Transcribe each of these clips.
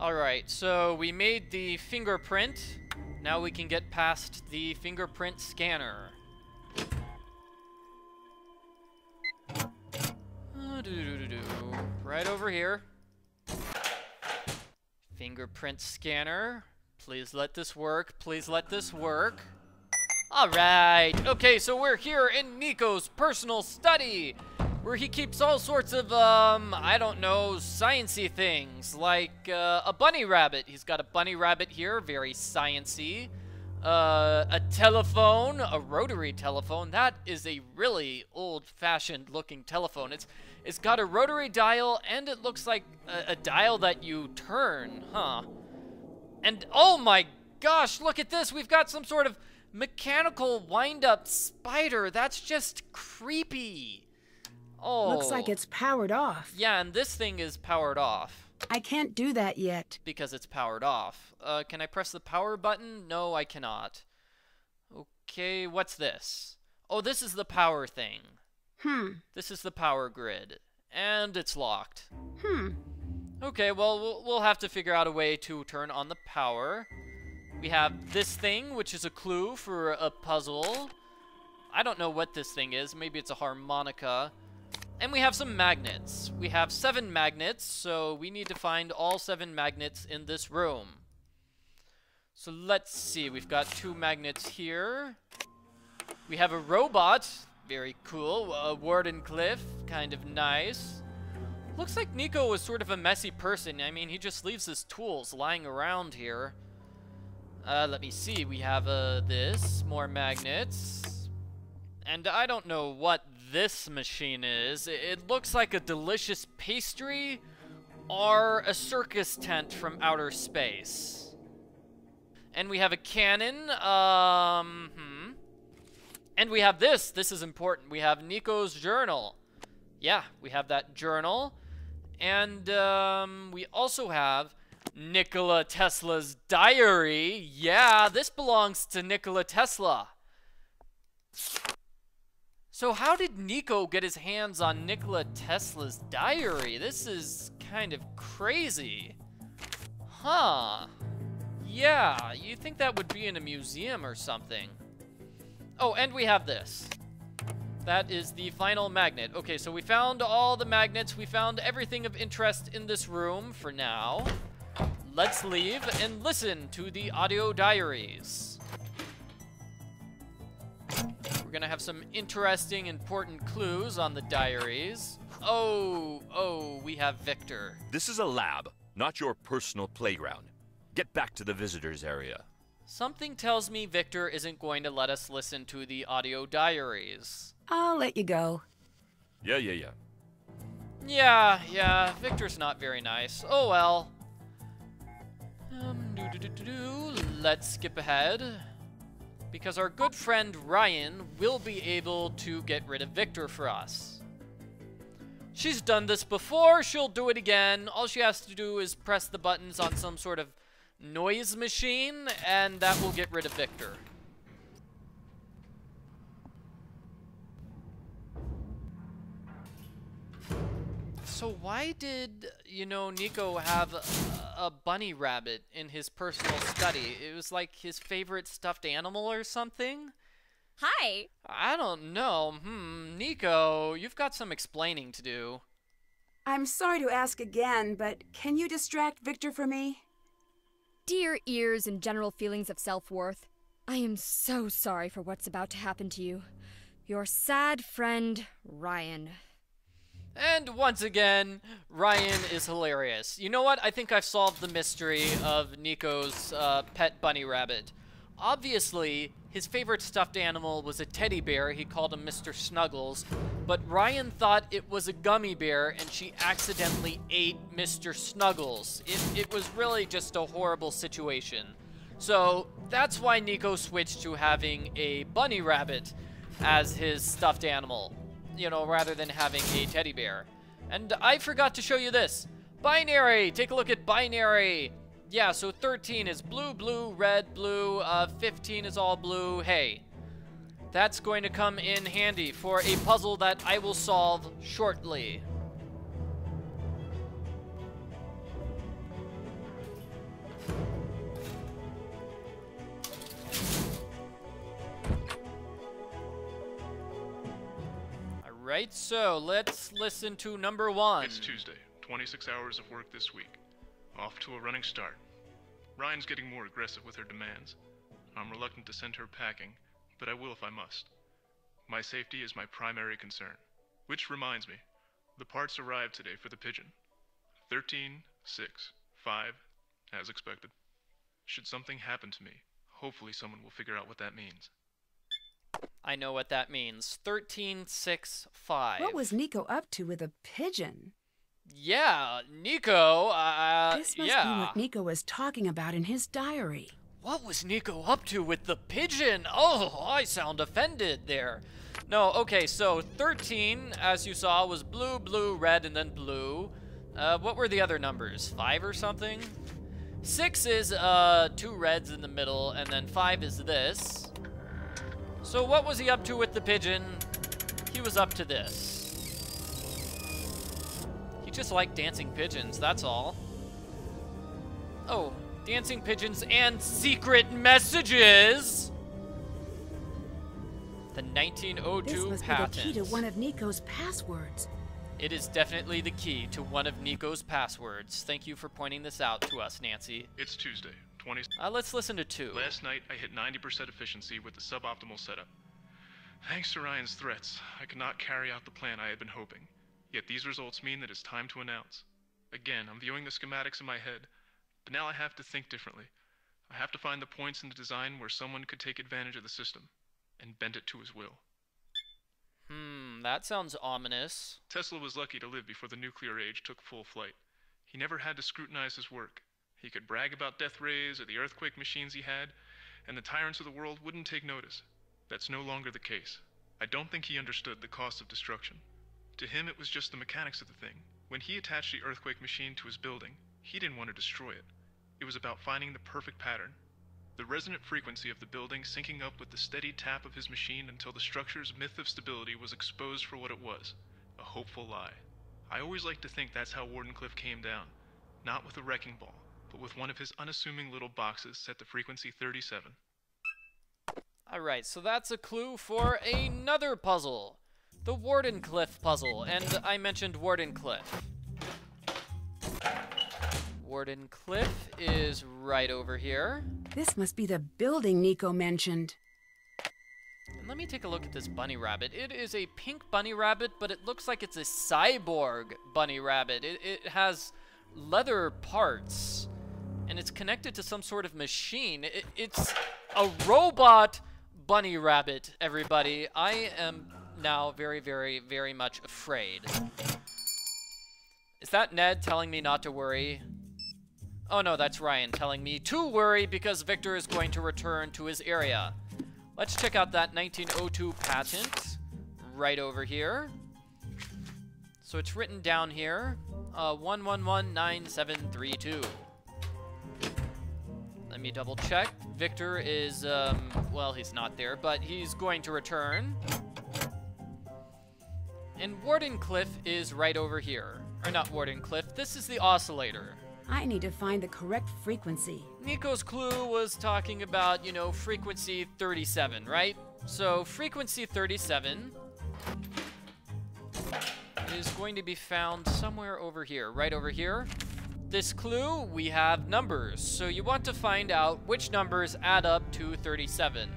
Alright, so we made the fingerprint. Now we can get past the fingerprint scanner. Right over here. Fingerprint scanner. Please let this work. Please let this work. Alright. Okay, so we're here in Niko's personal study, where he keeps all sorts of, I don't know, science-y things, like a bunny rabbit. He's got a bunny rabbit here, very science-y. A telephone, a rotary telephone. That is a really old-fashioned looking telephone. It's got a rotary dial, and it looks like a dial that you turn, huh? And oh my gosh, look at this. We've got some sort of mechanical wind-up spider. That's just creepy. Oh. Looks like it's powered off. Yeah, and this thing is powered off. I can't do that yet. Because it's powered off. Can I press the power button? No, I cannot. Okay, what's this? Oh, this is the power thing. This is the power grid. And it's locked. Okay, well, we'll have to figure out a way to turn on the power. We have this thing, which is a clue for a puzzle. I don't know what this thing is. Maybe it's a harmonica. And we have some magnets. We have 7 magnets, so we need to find all 7 magnets in this room. So let's see. We've got 2 magnets here. We have a robot. Very cool. Warden Cliff. Kind of nice. Looks like Niko was sort of a messy person. I mean, he just leaves his tools lying around here. Let me see. We have this. More magnets. And I don't know what this machine is. It looks like a delicious pastry or a circus tent from outer space. And we have a cannon. And we have this. This is important. We have Niko's journal. Yeah, we have that journal. And we also have Nikola Tesla's diary. Yeah, this belongs to Nikola Tesla. So how did Niko get his hands on Nikola Tesla's diary? This is kind of crazy. Huh. Yeah, you'd think that would be in a museum or something. Oh, and we have this. That is the final magnet. Okay, so we found all the magnets. We found everything of interest in this room for now. Let's leave and listen to the audio diaries. We're gonna have some interesting, important clues on the diaries. Oh, we have Victor. This is a lab, not your personal playground. Get back to the visitors area. Something tells me Victor isn't going to let us listen to the audio diaries. I'll let you go. Yeah. Yeah, Victor's not very nice. Oh well. Let's skip ahead. Because our good friend Ryan will be able to get rid of Victor for us. She's done this before, she'll do it again. All she has to do is press the buttons on some sort of noise machine, and that will get rid of Victor. So why did, Niko have a bunny rabbit in his personal study? It was like his favorite stuffed animal or something? Hi. I don't know. Niko, you've got some explaining to do. I'm sorry to ask again, but can you distract Victor for me? Dear ears and general feelings of self-worth, I am so sorry for what's about to happen to you. Your sad friend, Ryan. And once again, Ryan is hilarious. You know what? I think I've solved the mystery of Niko's pet bunny rabbit. Obviously, his favorite stuffed animal was a teddy bear. He called him Mr. Snuggles. But Ryan thought it was a gummy bear, and she accidentally ate Mr. Snuggles. It was really just a horrible situation. So that's why Niko switched to having a bunny rabbit as his stuffed animal, rather than having a teddy bear. And I forgot to show you this. Binary! Take a look at binary! Yeah, so 13 is blue, blue, red, blue, 15 is all blue. Hey, that's going to come in handy for a puzzle that I will solve shortly. Alright, so let's listen to number 1. It's Tuesday. 26 hours of work this week. Off to a running start. Ryan's getting more aggressive with her demands. I'm reluctant to send her packing, but I will if I must. My safety is my primary concern. Which reminds me, the parts arrived today for the pigeon. 13, 6, 5, as expected. Should something happen to me, hopefully someone will figure out what that means. I know what that means. 13, 6, 5. What was Niko up to with a pigeon? Yeah, Niko, This must yeah. be what Niko was talking about in his diary. What was Niko up to with the pigeon? Oh, I sound offended there. No, okay, so 13, as you saw, was blue, blue, red, and then blue. What were the other numbers? 5 or something? 6 is 2 reds in the middle, and then 5 is this. So what was he up to with the pigeon? He was up to this. He just liked dancing pigeons, that's all. Oh, dancing pigeons and secret messages! The 1902 This must patent. be the key to one of Niko's passwords. It is definitely the key to one of Niko's passwords. Thank you for pointing this out to us, Nancy. It's Tuesday. Let's listen to 2. Last night, I hit 90% efficiency with the suboptimal setup. Thanks to Ryan's threats, I could not carry out the plan I had been hoping. Yet these results mean that it's time to announce. Again, I'm viewing the schematics in my head, but now I have to think differently. I have to find the points in the design where someone could take advantage of the system and bend it to his will. That sounds ominous. Tesla was lucky to live before the nuclear age took full flight. He never had to scrutinize his work. He could brag about death rays or the earthquake machines he had, and the tyrants of the world wouldn't take notice. That's no longer the case. I don't think he understood the cost of destruction. To him, it was just the mechanics of the thing. When he attached the earthquake machine to his building, he didn't want to destroy it. It was about finding the perfect pattern. The resonant frequency of the building syncing up with the steady tap of his machine until the structure's myth of stability was exposed for what it was, a hopeful lie. I always like to think that's how Wardenclyffe came down, not with a wrecking ball, but with one of his unassuming little boxes set to frequency 37. Alright, so that's a clue for another puzzle. The Wardenclyffe puzzle, and I mentioned Wardenclyffe. Wardenclyffe is right over here. This must be the building Niko mentioned. And let me take a look at this bunny rabbit. It is a pink bunny rabbit, but it looks like it's a cyborg bunny rabbit. It has leather parts, and it's connected to some sort of machine. It's a robot bunny rabbit, everybody. I am now very, very, very much afraid. Is that Ned telling me not to worry? Oh no, that's Ryan telling me to worry because Victor is going to return to his area. Let's check out that 1902 patent right over here. So it's written down here, 1119732. Let me double check. Victor is, well, he's not there, but he's going to return. And Wardenclyffe is right over here. Or not Wardenclyffe, this is the oscillator. I need to find the correct frequency. Niko's clue was talking about, you know, frequency 37, right? So frequency 37 is going to be found somewhere over here, right over here. This clue, we have numbers. So you want to find out which numbers add up to 37.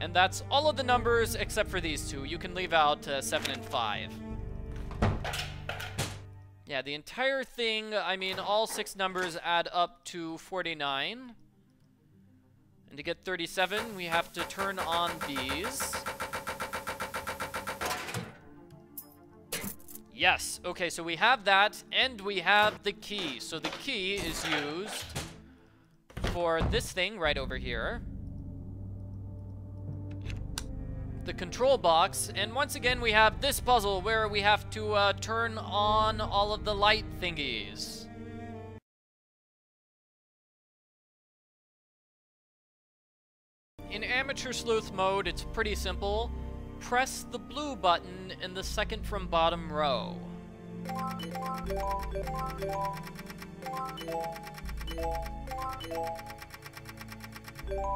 And that's all of the numbers except for these two. You can leave out 7 and 5. Yeah, the entire thing, I mean, all 6 numbers add up to 49. And to get 37, we have to turn on these. Yes, okay, so we have that, and we have the key. So the key is used for this thing right over here. The control box, and once again we have this puzzle where we have to turn on all of the light thingies. In amateur sleuth mode, it's pretty simple. Press the blue button in the second from bottom row.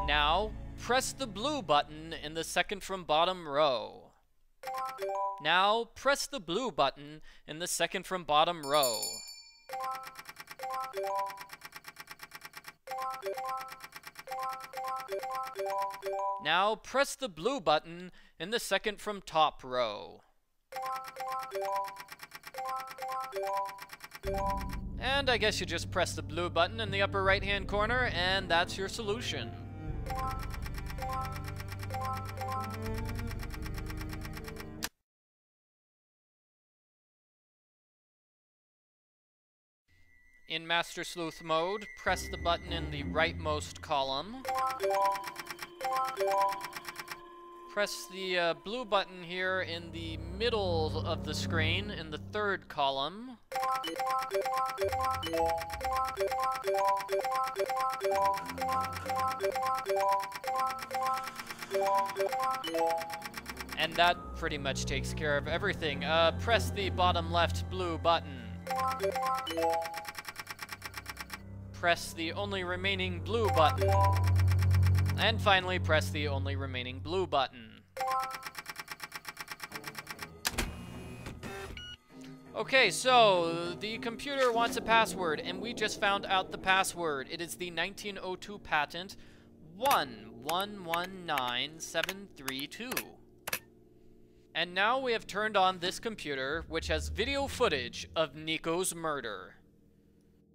Now, press the blue button in the second from bottom row. Now, press the blue button in the second from bottom row. Now, press the blue button in the second from top row. And I guess you just press the blue button in the upper right-hand corner, and that's your solution. In Master Sleuth mode, press the button in the rightmost column. Press the blue button here in the middle of the screen in the third column. And that pretty much takes care of everything. Press the bottom left blue button. Press the only remaining blue button. And finally, press the only remaining blue button. Okay, so the computer wants a password, and we just found out the password. It is the 1902 patent 1119732. And now we have turned on this computer, which has video footage of Niko's murder.